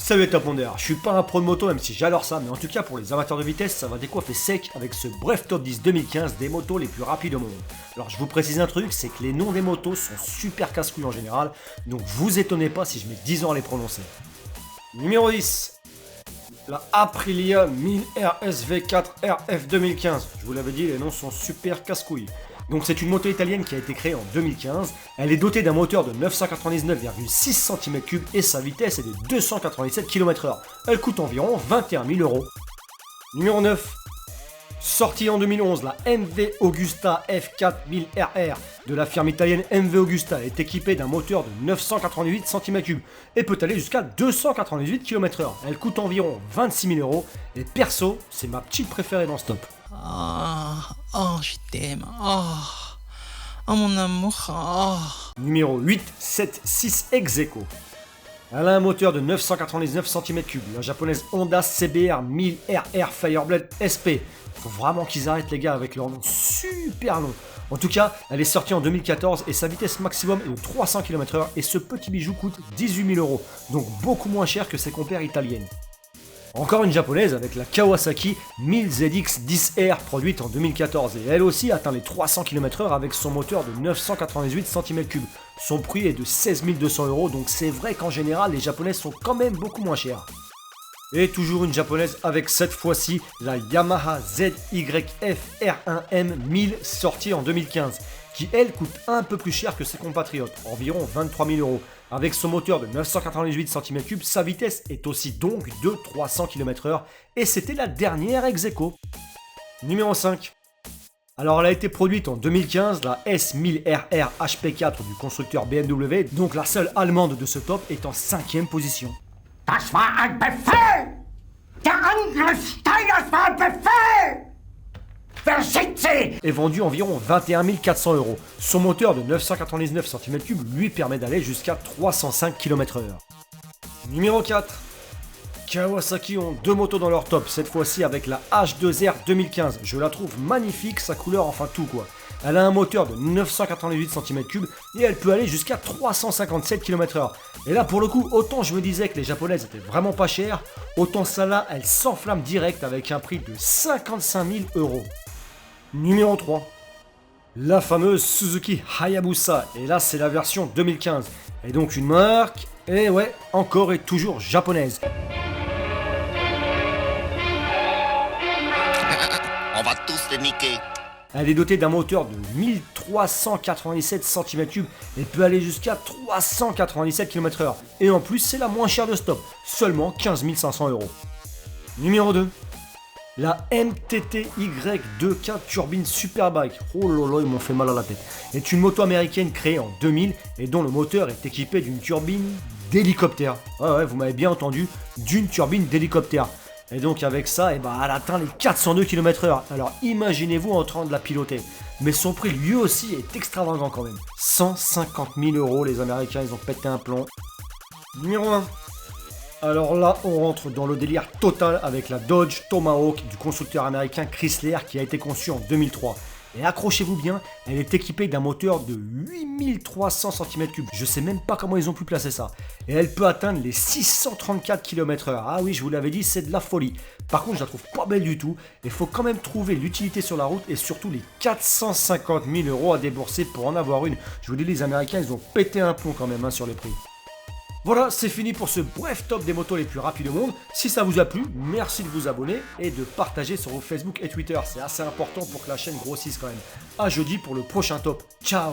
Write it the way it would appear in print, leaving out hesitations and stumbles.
Salut les top mondeurs, je suis pas un pro de moto même si j'adore ça, mais en tout cas pour les amateurs de vitesse, ça va décoiffer sec avec ce bref top 10 2015 des motos les plus rapides au monde. Alors je vous précise un truc, c'est que les noms des motos sont super casse-couilles en général, donc vous étonnez pas si je mets 10 ans à les prononcer. Numéro 10, la Aprilia 1000 RSV4 RF 2015. Je vous l'avais dit, les noms sont super casse-couilles. Donc c'est une moto italienne qui a été créée en 2015, elle est dotée d'un moteur de 999,6 cm3 et sa vitesse est de 297 km/h. Elle coûte environ 21 000 €. Numéro 9. Sortie en 2011, la MV Augusta F4 1000RR de la firme italienne MV Augusta est équipée d'un moteur de 988 cm3 et peut aller jusqu'à 298 km/h. Elle coûte environ 26 000 € et perso, c'est ma petite préférée dans ce top. Je t'aime. Mon amour. Numéro 8, 7, 6 ex-aequo. Elle a un moteur de 999 cm3, la japonaise Honda CBR 1000RR Fireblade SP. Faut vraiment qu'ils arrêtent les gars avec leur nom super long. En tout cas, elle est sortie en 2014 et sa vitesse maximum est de 300 km/h et ce petit bijou coûte 18 000 €, donc beaucoup moins cher que ses compères italiennes. Encore une japonaise avec la Kawasaki 1000ZX10R produite en 2014 et elle aussi atteint les 300 km/h avec son moteur de 998 cm3. Son prix est de 16 200 €, donc c'est vrai qu'en général les japonaises sont quand même beaucoup moins chères. Et toujours une japonaise avec cette fois-ci la Yamaha ZYF R1M 1000 sortie en 2015 qui elle coûte un peu plus cher que ses compatriotes, environ 23 000 €. Avec son moteur de 998 cm3, sa vitesse est aussi donc de 300 km/h et c'était la dernière ex-aequo. Numéro 5. Alors elle a été produite en 2015, la S1000RR HP4 du constructeur BMW, donc la seule allemande de ce top est en 5ème position. Das war ein Befehl! Der Angriff Steiners war ein Befehl! Wer sind Sie? Est vendu environ 21 400 €. Son moteur de 999 cm3 lui permet d'aller jusqu'à 305 km/h. Numéro 4. Kawasaki ont deux motos dans leur top, cette fois-ci avec la H2R 2015. Je la trouve magnifique, sa couleur, enfin tout quoi. Elle a un moteur de 998 cm3 et elle peut aller jusqu'à 357 km/h. Et là pour le coup, autant je me disais que les japonaises étaient vraiment pas chères, autant celle-là, elle s'enflamme direct avec un prix de 55 000 €. Numéro 3. La fameuse Suzuki Hayabusa, et là c'est la version 2015. Et donc une marque, et ouais, encore et toujours japonaise. On va tous les niquer. Elle est dotée d'un moteur de 1397 cm3 et peut aller jusqu'à 397 km/h. Et en plus, c'est la moins chère de stop, seulement 15 500 €. Numéro 2. La MTTY2K Turbine Superbike, oh là là, ils m'ont fait mal à la tête, est une moto américaine créée en 2000 et dont le moteur est équipé d'une turbine d'hélicoptère. Ouais, vous m'avez bien entendu, d'une turbine d'hélicoptère. Et donc avec ça, elle atteint les 402 km/h. Alors imaginez-vous en train de la piloter. Mais son prix lui aussi est extravagant quand même. 150 000 €, les Américains, ils ont pété un plomb. Numéro 1. Alors là, on rentre dans le délire total avec la Dodge Tomahawk du constructeur américain Chrysler qui a été conçue en 2003. Et accrochez-vous bien, elle est équipée d'un moteur de 8300 cm3. Je sais même pas comment ils ont pu placer ça. Et elle peut atteindre les 634 km/h. Ah oui, je vous l'avais dit, c'est de la folie. Par contre, je la trouve pas belle du tout. Il faut quand même trouver l'utilité sur la route et surtout les 450 000 € à débourser pour en avoir une. Je vous dis, les Américains, ils ont pété un plomb quand même sur les prix. Voilà, c'est fini pour ce bref top des motos les plus rapides au monde. Si ça vous a plu, merci de vous abonner et de partager sur vos Facebook et Twitter. C'est assez important pour que la chaîne grossisse quand même. À jeudi pour le prochain top. Ciao!